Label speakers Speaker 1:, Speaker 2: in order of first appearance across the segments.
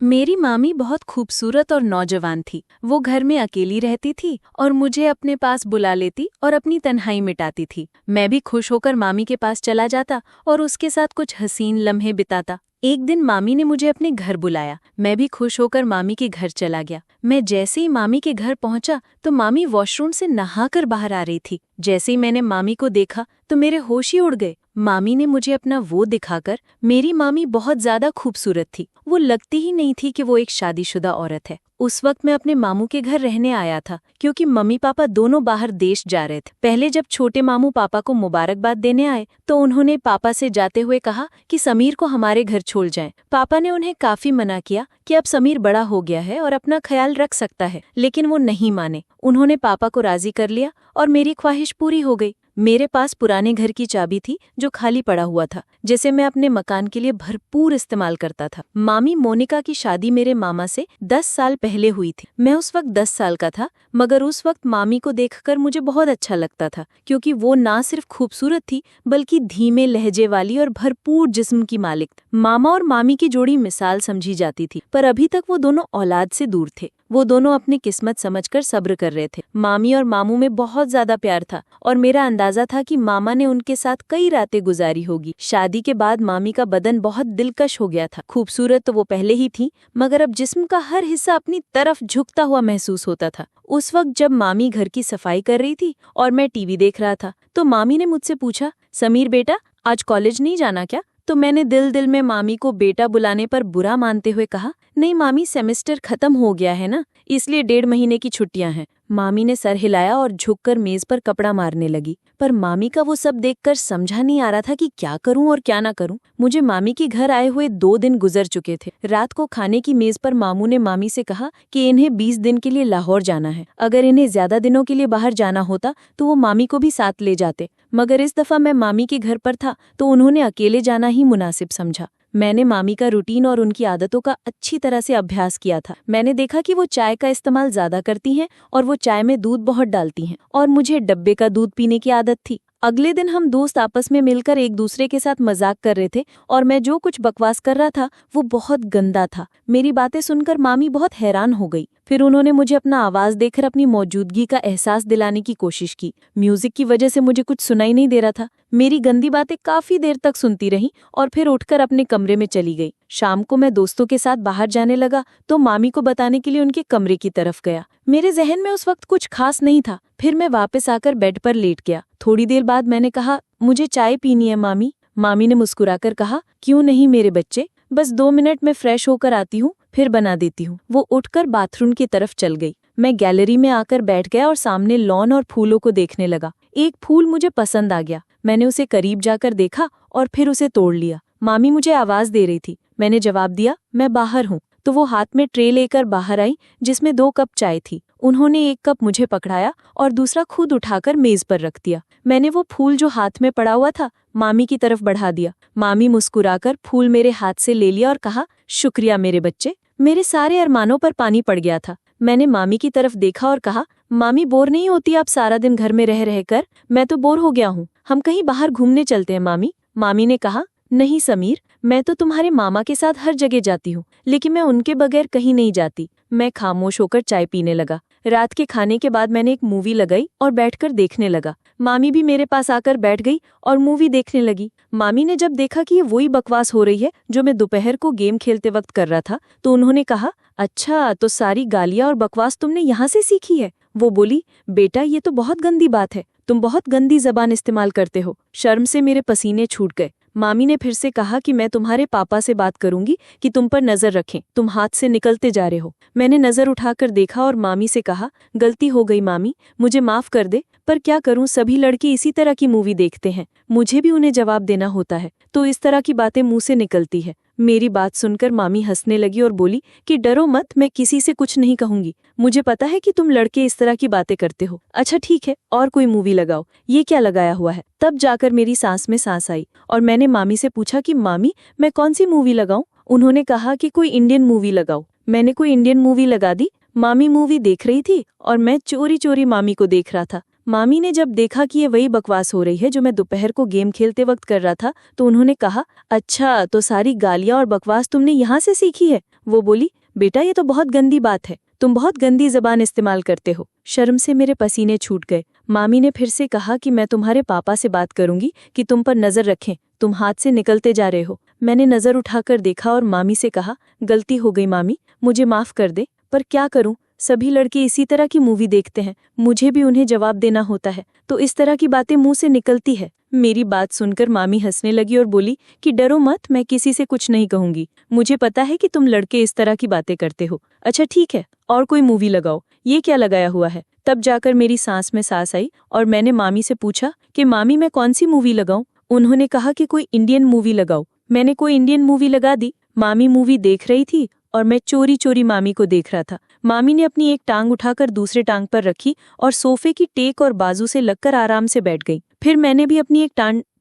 Speaker 1: मेरी मामी बहुत खूबसूरत और नौजवान थी। वो घर में अकेली रहती थी और मुझे अपने पास बुला लेती और अपनी तन्हाई मिटाती थी। मैं भी खुश होकर मामी के पास चला जाता और उसके साथ कुछ हसीन लम्हे बिताता। एक दिन मामी ने मुझे अपने घर बुलाया। मैं भी खुश होकर मामी के घर चला गया। मैं जैसे ही मामी के घर पहुंचा तो मामी वॉशरूम से नहाकर बाहर आ रही थी। जैसे ही मैंने मामी को देखा तो मेरे होश ही उड़ गए। मामी ने मुझे अपना वो दिखाकर, मेरी मामी बहुत ज्यादा खूबसूरत थी। वो लगती ही नहीं थी कि वो एक शादीशुदा औरत है। उस वक्त मैं अपने मामू के घर रहने आया था क्योंकि मम्मी पापा दोनों बाहर देश जा रहे थे। पहले जब छोटे मामू पापा को मुबारकबाद देने आए तो उन्होंने पापा से जाते हुए कहा कि समीर को हमारे घर छोड़ जाएं। पापा ने उन्हें काफी मना किया कि अब समीर बड़ा हो गया है और अपना ख्याल रख सकता है, लेकिन वो नहीं माने। उन्होंने पापा को राजी कर लिया और मेरी ख्वाहिश पूरी हो गई। मेरे पास पुराने घर की चाबी थी जो खाली पड़ा हुआ था, जिसे मैं अपने मकान के लिए भरपूर इस्तेमाल करता था। मामी मोनिका की शादी मेरे मामा से 10 साल पहले हुई थी। मैं उस वक्त 10 साल का था, मगर उस वक्त मामी को देखकर मुझे बहुत अच्छा लगता था क्योंकि वो ना सिर्फ खूबसूरत थी बल्कि धीमे लहजे वाली और भरपूर जिस्म की मालिक। मामा और मामी की जोड़ी मिसाल समझी जाती थी, पर अभी तक वो दोनों औलाद से दूर थे। वो दोनों अपनी किस्मत समझकर सब्र कर रहे थे। मामी और मामू में बहुत ज्यादा प्यार था और मेरा अंदाजा था कि मामा ने उनके साथ कई रातें गुजारी होगी। शादी के बाद मामी का बदन बहुत दिलकश हो गया था। खूबसूरत तो वो पहले ही थी, मगर अब जिस्म का हर हिस्सा अपनी तरफ झुकता हुआ महसूस होता था। उस वक्त जब मामी घर की सफाई कर रही थी और मैं टीवी देख रहा था तो मामी ने मुझसे पूछा, समीर बेटा, आज कॉलेज नहीं जाना क्या? तो मैंने दिल दिल में मामी को बेटा बुलाने पर बुरा मानते हुए कहा, नहीं मामी, सेमेस्टर खत्म हो गया है ना, इसलिए 1.5 महीने की छुट्टियां हैं। मामी ने सर हिलाया और झुककर मेज पर कपड़ा मारने लगी, पर मामी का वो सब देखकर समझा नहीं आ रहा था कि क्या करूं और क्या ना करूं। मुझे मामी के घर आए हुए 2 दिन गुजर चुके थे। रात को खाने की मेज पर मामू ने मामी से कहा कि इन्हें 20 दिन के लिए लाहौर जाना है। अगर इन्हें ज्यादा दिनों के लिए बाहर जाना होता तो वो मामी को भी साथ ले जाते, मगर इस दफा मैं मामी के घर पर था तो उन्होंने अकेले जाना ही मुनासिब समझा। मैंने मामी का रूटीन और उनकी आदतों का अच्छी तरह से अभ्यास किया था। मैंने देखा कि वो चाय का इस्तेमाल ज्यादा करती हैं और वो चाय में दूध बहुत डालती हैं और मुझे डब्बे का दूध पीने की आदत थी। अगले दिन हम दोस्त आपस में मिलकर एक दूसरे के साथ मजाक कर रहे थे और मैं जो कुछ बकवास कर रहा था वो बहुत गंदा था। मेरी बातें सुनकर मामी बहुत हैरान हो गई। फिर उन्होंने मुझे अपना आवाज देकर अपनी मौजूदगी का एहसास दिलाने की कोशिश की। म्यूजिक की वजह से मुझे कुछ सुनाई नहीं दे रहा था। मेरी गंदी बातें काफी देर तक सुनती रही और फिर उठकर अपने कमरे में चली गई। शाम को मैं दोस्तों के साथ बाहर जाने लगा तो मामी को बताने के लिए उनके कमरे की तरफ गया। मेरे जहन में उस वक्त कुछ खास नहीं था। फिर मैं वापस आकर बेड पर लेट गया। थोड़ी देर बाद मैंने कहा, मुझे चाय पीनी है मामी। मामी ने मुस्कुराकर कहा, क्यों नहीं मेरे बच्चे, बस 2 मिनट में फ्रेश होकर आती हूँ, फिर बना देती हूँ। वो उठकर बाथरूम की तरफ चल गई। मैं गैलरी में आकर बैठ गया और सामने लॉन और फूलों को देखने लगा। एक फूल मुझे पसंद आ गया। मैंने उसे करीब जाकर देखा और फिर उसे तोड़ लिया। मामी मुझे आवाज दे रही थी। मैंने जवाब दिया, मैं बाहर हूँ। तो वो हाथ में ट्रे लेकर बाहर आई जिसमें 2 कप चाय थी। उन्होंने एक कप मुझे पकड़ाया और दूसरा खुद उठाकर मेज पर रख दिया। मैंने वो फूल जो हाथ में पड़ा हुआ था मामी की तरफ बढ़ा दिया। मामी मुस्कुराकर फूल मेरे हाथ से ले लिया और कहा, शुक्रिया मेरे बच्चे। मेरे सारे अरमानों पर पानी पड़ गया था। मैंने मामी की तरफ देखा और कहा, मामी बोर नहीं होती आप सारा दिन घर में रह रहकर? मैं तो बोर हो गया हूँ, हम कहीं बाहर घूमने चलते हैं मामी। मामी ने कहा, नहीं समीर, मैं तो तुम्हारे मामा के साथ हर जगह जाती हूँ, लेकिन मैं उनके बगैर कहीं नहीं जाती। मैं खामोश होकर चाय पीने लगा। रात के खाने के बाद मैंने एक मूवी लगाई और बैठकर देखने लगा। मामी भी मेरे पास आकर बैठ गई और मूवी देखने लगी। मामी ने जब देखा कि ये वही बकवास हो रही है जो मैं दोपहर को गेम खेलते वक्त कर रहा था तो उन्होंने कहा, अच्छा तो सारी गालियां और बकवास तुमने यहाँ से सीखी है? वो बोली, बेटा ये तो बहुत गंदी बात है, तुम बहुत गंदी जबान इस्तेमाल करते हो। शर्म से मेरे पसीने छूट गए। मामी ने फिर से कहा कि मैं तुम्हारे पापा से बात करूंगी कि तुम पर नजर रखें, तुम हाथ से निकलते जा रहे हो। मैंने नजर उठाकर देखा और मामी से कहा, गलती हो गई मामी, मुझे माफ कर दे, पर क्या करूं, सभी लड़के इसी तरह की मूवी देखते हैं, मुझे भी उन्हें जवाब देना होता है, तो इस तरह की बातें मुंह से निकलती है। मेरी बात सुनकर मामी हंसने लगी और बोली कि डरो मत, मैं किसी से कुछ नहीं कहूंगी, मुझे पता है कि तुम लड़के इस तरह की बातें करते हो। अच्छा ठीक है, और कोई मूवी लगाओ। ये क्या लगाया हुआ है? तब जाकर मेरी सांस में सांस आई और मैंने मामी से पूछा कि मामी मैं कौन सी मूवी लगाऊं? उन्होंने कहा कि कोई इंडियन मूवी लगाओ। मैंने कोई इंडियन मूवी लगा दी। मामी मूवी देख रही थी और मैं चोरी चोरी मामी को देख रहा था। मामी ने जब देखा कि ये वही बकवास हो रही है जो मैं दोपहर को गेम खेलते वक्त कर रहा था तो उन्होंने कहा, अच्छा तो सारी गालियां और बकवास तुमने यहाँ से सीखी है? वो बोली, बेटा ये तो बहुत गंदी बात है, तुम बहुत गंदी जबान इस्तेमाल करते हो। शर्म से मेरे पसीने छूट गए। मामी ने फिर से कहा कि मैं तुम्हारे पापा से बात करूंगी कि तुम पर नजर रखें, तुम हाथ से निकलते जा रहे हो। मैंने नजर उठाकर देखा और मामी से कहा, गलती हो गई मामी, मुझे माफ कर दे। पर क्या करूं, सभी लड़के इसी तरह की मूवी देखते हैं, मुझे भी उन्हें जवाब देना होता है, तो इस तरह की बातें मुंह से निकलती है। मेरी बात सुनकर मामी हंसने लगी और बोली कि डरो मत, मैं किसी से कुछ नहीं कहूंगी, मुझे पता है कि तुम लड़के इस तरह की बातें करते हो। अच्छा ठीक है, और कोई मूवी लगाओ, ये क्या लगाया हुआ है। तब जाकर मेरी सांस में सांस आई और मैंने मामी से पूछा कि मामी मैं कौन सी मूवी लगाऊं। उन्होंने कहा कि कोई इंडियन मूवी लगाओ। मैंने कोई इंडियन मूवी लगा दी। मामी मूवी देख रही थी और मैं चोरी चोरी मामी को देख रहा था। मामी ने अपनी एक टांग उठाकर दूसरे टांग पर रखी और सोफे की टेक और बाजू से लगकर आराम से बैठ गई। फिर मैंने भी अपनी एक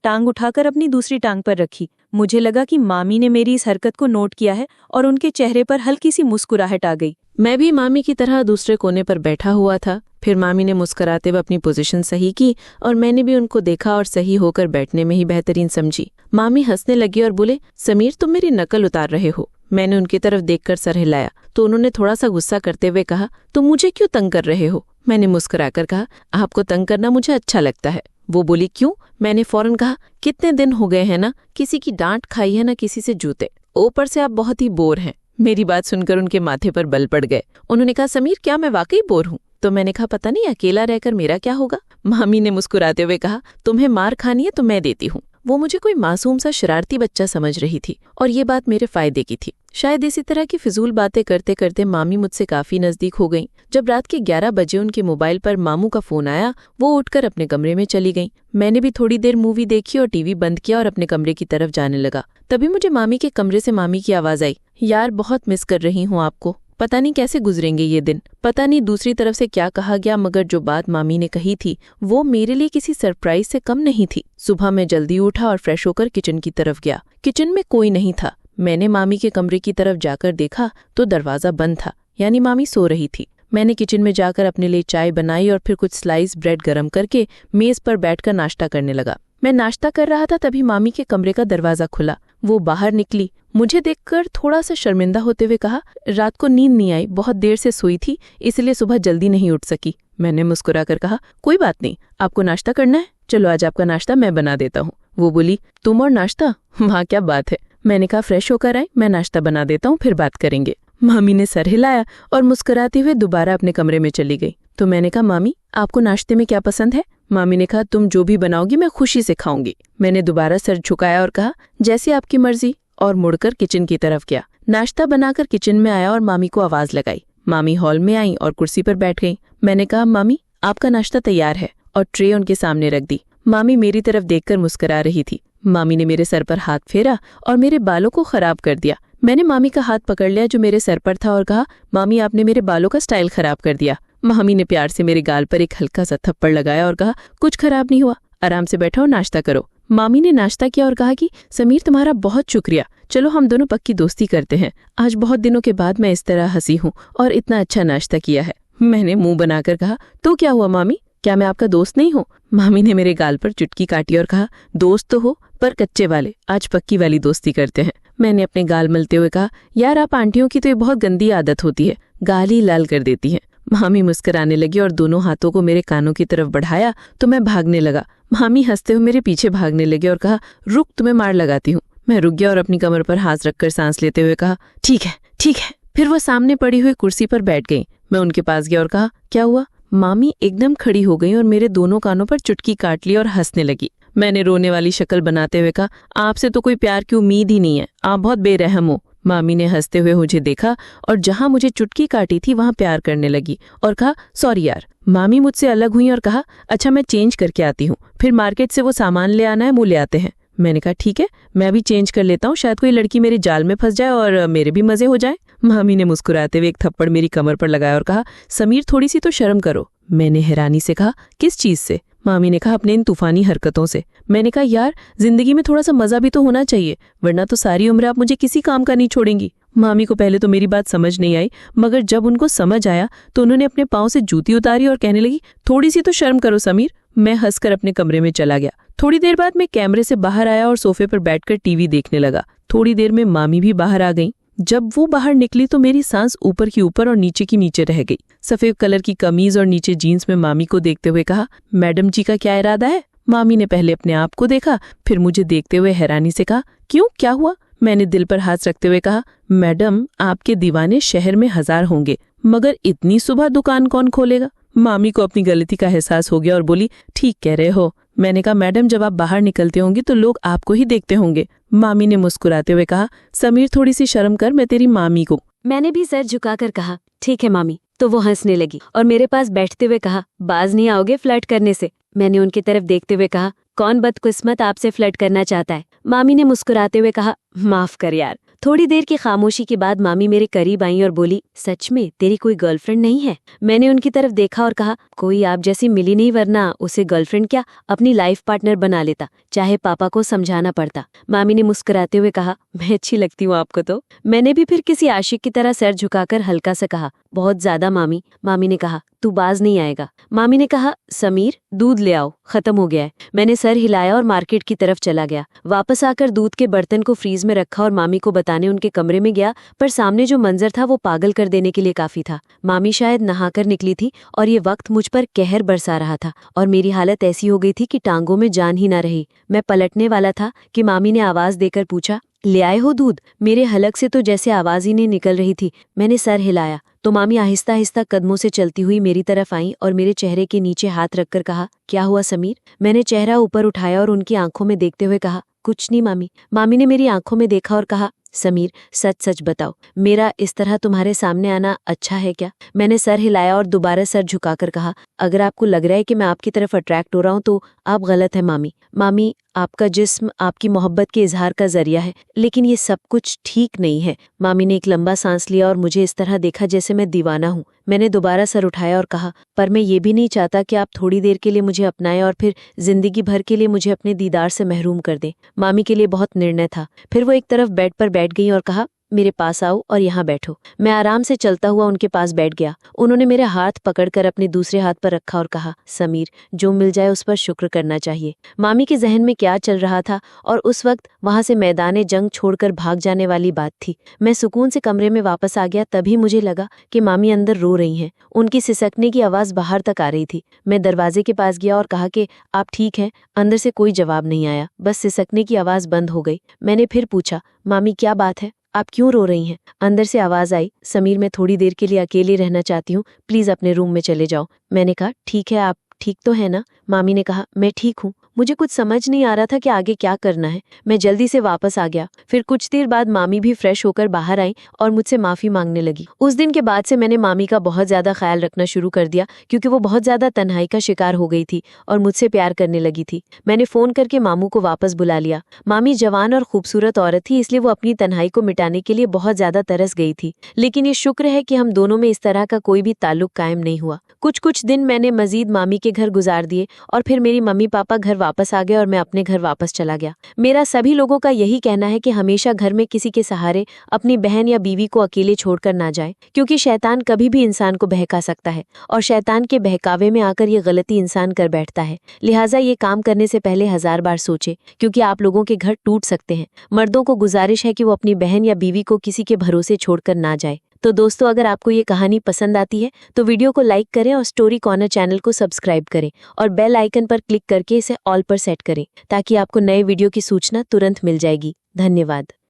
Speaker 1: टांग उठाकर अपनी दूसरी टांग पर रखी। मुझे लगा कि मामी ने मेरी इस हरकत को नोट किया है और उनके चेहरे पर हल्की सी मुस्कुराहट आ गई।
Speaker 2: मैं भी मामी की तरह दूसरे कोने पर बैठा हुआ था। फिर मामी ने मुस्कुराते हुए अपनी पोजीशन सही की और मैंने भी उनको देखा और सही होकर बैठने में ही बेहतरीन समझी। मामी हंसने लगी और बोले, समीर तुम मेरी नकल उतार रहे हो। मैंने उनकी तरफ देखकर सर हिलाया तो उन्होंने थोड़ा सा गुस्सा करते हुए कहा, तुम मुझे क्यों तंग कर रहे हो। मैंने मुस्कुराकर कहा, आपको तंग करना मुझे अच्छा लगता है। वो बोली, क्यों। मैंने फौरन कहा, कितने दिन हो गए हैं ना किसी की डांट खाई है ना किसी से जूते, ऊपर से आप बहुत ही बोर हैं। मेरी बात सुनकर उनके माथे पर बल पड़ गए। उन्होंने कहा, समीर क्या मैं वाकई बोर हूँ। तो मैंने कहा, पता नहीं अकेला रहकर मेरा क्या होगा। मामी ने मुस्कुराते हुए कहा, तुम्हें मार खानी है तो मैं देती हूँ। वो मुझे कोई मासूम सा शरारती बच्चा समझ रही थी और ये बात मेरे फायदे की थी। शायद इसी तरह की फिजूल बातें करते करते मामी मुझसे काफी नजदीक हो गईं। जब रात के 11 बजे उनके मोबाइल पर मामू का फोन आया, वो उठकर अपने कमरे में चली गईं। मैंने भी थोड़ी देर मूवी देखी और टीवी बंद किया और अपने कमरे की तरफ जाने लगा। तभी मुझे मामी के कमरे से मामी की आवाज आई, यार बहुत मिस कर रही हूँ आपको, पता नहीं कैसे गुजरेंगे ये दिन। पता नहीं दूसरी तरफ से क्या कहा गया, मगर जो बात मामी ने कही थी वो मेरे लिए किसी सरप्राइज से कम नहीं थी। सुबह मैं जल्दी उठा और फ्रेश होकर किचन की तरफ गया। किचन में कोई नहीं था। मैंने मामी के कमरे की तरफ जाकर देखा तो दरवाजा बंद था, यानी मामी सो रही थी। मैंने किचन में जाकर अपने लिए चाय बनाई और फिर कुछ स्लाइस ब्रेड गरम करके मेज पर बैठकर नाश्ता करने लगा। मैं नाश्ता कर रहा था तभी मामी के कमरे का दरवाजा खुला। वो बाहर निकली। मुझे देखकर थोड़ा सा शर्मिंदा होते हुए कहा, रात को नींद नहीं आई, बहुत देर से सोई थी इसलिए सुबह जल्दी नहीं उठ सकी। मैंने मुस्कुराकर कहा, कोई बात नहीं, आपको नाश्ता करना है, चलो आज आपका नाश्ता मैं बना देता हूँ। वो बोली, तुम और नाश्ता, वहाँ क्या बात है। मैंने कहा, फ्रेश होकर आए, मैं नाश्ता बना देता हूँ फिर बात करेंगे। मामी ने सर हिलाया और मुस्कुराते हुए दोबारा अपने कमरे में चली गई। तो मैंने कहा, मामी आपको नाश्ते में क्या पसंद है। मामी ने कहा, तुम जो भी बनाओगी मैं खुशी से खाऊंगी। मैंने दोबारा सर झुकाया और कहा, जैसे आपकी मर्जी, और मुड़कर किचन की तरफ गया। नाश्ता बनाकर किचन में आया और मामी को आवाज लगाई। मामी हॉल में आई और कुर्सी पर बैठ गई। मैंने कहा, मामी आपका नाश्ता तैयार है, और ट्रे उनके सामने रख दी। मामी मेरी तरफ देखकर मुस्कुरा रही थी। मामी ने मेरे सर पर हाथ फेरा और मेरे बालों को खराब कर दिया। मैंने मामी का हाथ पकड़ लिया जो मेरे सर पर था और कहा, मामी आपने मेरे बालों का स्टाइल खराब कर दिया। मामी ने प्यार से मेरे गाल पर एक हल्का सा थप्पड़ लगाया और कहा, कुछ खराब नहीं हुआ, आराम से बैठो और नाश्ता करो। मामी ने नाश्ता किया और कहा कि समीर तुम्हारा बहुत शुक्रिया, चलो हम दोनों पक्की दोस्ती करते हैं। आज बहुत दिनों के बाद मैं इस तरह हंसी हूँ और इतना अच्छा नाश्ता किया है। मैंने मुंह बनाकर कहा, तो क्या हुआ मामी, क्या मैं आपका दोस्त नहीं हूँ। मामी ने मेरे गाल पर चुटकी काटी और कहा, दोस्त तो हो पर कच्चे वाले, आज पक्की वाली दोस्ती करते हैं। मैंने अपने गाल मलते हुए कहा, यार आप आंटियों की तो ये बहुत गंदी आदत होती है, गाल ही लाल कर देती हैं। मामी मुस्कुराने लगी और दोनों हाथों को मेरे कानों की तरफ बढ़ाया तो मैं भागने लगा। मामी हंसते हुए मेरे पीछे भागने लगे और कहा, रुक तुम्हें मार लगाती हूँ। मैं रुक गया और अपनी कमर पर हाथ रखकर सांस लेते हुए कहा, ठीक है ठीक है। फिर वो सामने पड़ी हुई कुर्सी पर बैठ गई। मैं उनके पास गया और कहा, क्या हुआ। मामी एकदम खड़ी हो गई और मेरे दोनों कानों पर चुटकी काट ली और हंसने लगी। मैंने रोने वाली शक्ल बनाते हुए कहा, आपसे तो कोई प्यार की उम्मीद ही नहीं है, आप बहुत बेरहम हो। मामी ने हंसते हुए मुझे देखा और जहां मुझे चुटकी काटी थी वहां प्यार करने लगी और कहा, सॉरी यार। मामी मुझसे अलग हुई और कहा, अच्छा मैं चेंज करके आती हूँ, फिर मार्केट से वो सामान ले आना है, वो ले आते हैं। मैंने कहा, ठीक है मैं भी चेंज कर लेता हूँ, शायद कोई लड़की मेरे जाल में फंस जाए और मेरे भी मजे हो जाए। मामी ने मुस्कुराते हुए एक थप्पड़ मेरी कमर पर लगाया और कहा, समीर थोड़ी सी तो शर्म करो। मैंने हैरानी से कहा, किस चीज से। मामी ने कहा, अपने इन तूफानी हरकतों से। मैंने कहा, यार जिंदगी में थोड़ा सा मजा भी तो होना चाहिए, वरना तो सारी उम्र आप मुझे किसी काम का नहीं छोड़ेंगी। मामी को पहले तो मेरी बात समझ नहीं आई, मगर जब उनको समझ आया तो उन्होंने अपने पाँव से जूती उतारी और कहने लगी, थोड़ी सी तो शर्म करो समीर। मैं हंसकर अपने कमरे में चला गया। थोड़ी देर बाद मैं कैमरे से बाहर आया और सोफे पर बैठकर टीवी देखने लगा। थोड़ी देर में मामी भी बाहर आ गई। जब वो बाहर निकली तो मेरी सांस ऊपर की ऊपर और नीचे की नीचे रह गई। सफेद कलर की कमीज और नीचे जीन्स में मामी को देखते हुए कहा, मैडम जी का क्या इरादा है? मामी ने पहले अपने आप को देखा, फिर मुझे देखते हुए हैरानी से कहा, क्यों, क्या हुआ? मैंने दिल पर हाथ रखते हुए कहा, मैडम आपके दीवाने शहर में 1000 होंगे, मगर इतनी सुबह दुकान कौन खोलेगा? मामी को अपनी गलती का एहसास हो गया और बोली, ठीक कह रहे हो। मैंने कहा, मैडम जब आप बाहर निकलते होंगे तो लोग आपको ही देखते होंगे। मामी ने मुस्कुराते हुए कहा, समीर थोड़ी सी शर्म कर, मैं तेरी मामी को।
Speaker 1: मैंने भी सर झुकाकर कहा, ठीक है मामी। तो वो हंसने लगी और मेरे पास बैठते हुए कहा, बाज नहीं आओगे फ्लर्ट करने से? मैंने उनकी तरफ देखते हुए कहा, कौन बदकिस्मत आपसे फ्लर्ट करना चाहता है? मामी ने मुस्कुराते हुए कहा, माफ कर यार। थोड़ी देर की खामोशी के बाद मामी मेरे करीब आई और बोली, सच में तेरी कोई गर्लफ्रेंड नहीं है? मैंने उनकी तरफ देखा और कहा, कोई आप जैसी मिली नहीं, वरना उसे गर्लफ्रेंड क्या अपनी लाइफ पार्टनर बना लेता, चाहे पापा को समझाना पड़ता। मामी ने मुस्कुराते हुए कहा, मैं अच्छी लगती हूँ आपको तो? मैंने भी फिर किसी आशिक की तरह सर झुकाकर हल्का सा कहा, बहुत ज्यादा मामी। मामी ने कहा, तू बाज नहीं आएगा। मामी ने कहा, समीर दूध ले आओ, खत्म हो गया है। मैंने सर हिलाया और मार्केट की तरफ चला गया। वापस आकर दूध के बर्तन को फ्रीज में रखा और मामी को बताने उनके कमरे में गया, पर सामने जो मंजर था वो पागल कर देने के लिए काफी था। मामी शायद नहाकर निकली थी और ये वक्त मुझ पर कहर बरसा रहा था और मेरी हालत ऐसी हो गई थी कि टांगों में जान ही ना रही। मैं पलटने वाला था कि मामी ने आवाज देकर पूछा, ले आए हो दूध? मेरे हलक से तो जैसे आवाज ही नहीं निकल रही थी। मैंने सर हिलाया तो मामी आहिस्ता आहिस्ता कदमों से चलती हुई मेरी तरफ आई और मेरे चेहरे के नीचे हाथ रखकर कहा, क्या हुआ समीर? मैंने चेहरा ऊपर उठाया और उनकी आंखों में देखते हुए कहा, कुछ नहीं मामी। मामी ने मेरी आंखों में देखा और कहा, समीर सच सच बताओ, मेरा इस तरह तुम्हारे सामने आना अच्छा है क्या? मैंने सर हिलाया और दोबारा सर झुकाकर कहा, अगर आपको लग रहा है कि मैं आपकी तरफ अट्रैक्ट हो रहा हूं तो आप गलत है मामी। मामी, आपका जिस्म आपकी मोहब्बत के इजहार का जरिया है, लेकिन ये सब कुछ ठीक नहीं है। मामी ने एक लंबा सांस लिया और मुझे इस तरह देखा जैसे मैं दीवाना हूँ। मैंने दोबारा सर उठाया और कहा, पर मैं ये भी नहीं चाहता कि आप थोड़ी देर के लिए मुझे अपनाएं और फिर जिंदगी भर के लिए मुझे अपने दीदार से महरूम कर दें। मामी के लिए बहुत निर्णय था। फिर वो एक तरफ बेड पर बैठ गई और कहा, मेरे पास आओ और यहाँ बैठो। मैं आराम से चलता हुआ उनके पास बैठ गया। उन्होंने मेरे हाथ पकड़कर अपने दूसरे हाथ पर रखा और कहा, समीर जो मिल जाए उस पर शुक्र करना चाहिए। मामी के जहन में क्या चल रहा था और उस वक्त वहां से मैदाने जंग छोड़कर भाग जाने वाली बात थी। मैं सुकून से कमरे में वापस आ गया। तभी मुझे लगा कि मामी अंदर रो रही हैं। उनकी सिसकने की आवाज बाहर तक आ रही थी। मैं दरवाजे के पास गया और कहा कि आप ठीक हैं? अंदर से कोई जवाब नहीं आया, बस सिसकने की आवाज बंद हो गई। मैंने फिर पूछा, मामी क्या बात है, आप क्यों रो रही हैं? अंदर से आवाज आई, समीर मैं थोड़ी देर के लिए अकेली रहना चाहती हूँ, प्लीज अपने रूम में चले जाओ। मैंने कहा, ठीक है, आप ठीक तो है ना? मामी ने कहा, मैं ठीक हूँ। मुझे कुछ समझ नहीं आ रहा था कि आगे क्या करना है। मैं जल्दी से वापस आ गया। फिर कुछ देर बाद मामी भी फ्रेश होकर बाहर आई और मुझसे माफी मांगने लगी। उस दिन के बाद से मैंने मामी का बहुत ज्यादा ख्याल रखना शुरू कर दिया, क्योंकि वो बहुत ज्यादा तन्हाई का शिकार हो गई थी और मुझसे प्यार करने लगी थी। मैंने फोन करके मामू को वापस बुला लिया। मामी जवान और खूबसूरत औरत थी, इसलिए वो अपनी तन्हाई को मिटाने के लिए बहुत ज्यादा तरस गई थी। लेकिन ये शुक्र है कि हम दोनों में इस तरह का कोई भी ताल्लुक कायम नहीं हुआ। कुछ दिन मैंने मजीद मामी के घर गुजार दिए और फिर मेरी मम्मी पापा घर वापस आ गए और मैं अपने घर वापस चला गया। मेरा सभी लोगों का यही कहना है कि हमेशा घर में किसी के सहारे अपनी बहन या बीवी को अकेले छोड़कर ना जाए, क्योंकि शैतान कभी भी इंसान को बहका सकता है और शैतान के बहकावे में आकर ये गलती इंसान कर बैठता है। लिहाजा ये काम करने से पहले 1000 बार सोचे, क्योंकि आप लोगों के घर टूट सकते हैं। मर्दों को गुजारिश है कि वो अपनी बहन या बीवी को किसी के भरोसे छोड़कर ना जाए। तो दोस्तों, अगर आपको ये कहानी पसंद आती है तो वीडियो को लाइक करें और स्टोरी कॉर्नर चैनल को सब्सक्राइब करें और बेल आइकन पर क्लिक करके इसे ऑल पर सेट करें, ताकि आपको नए वीडियो की सूचना तुरंत मिल जाएगी। धन्यवाद।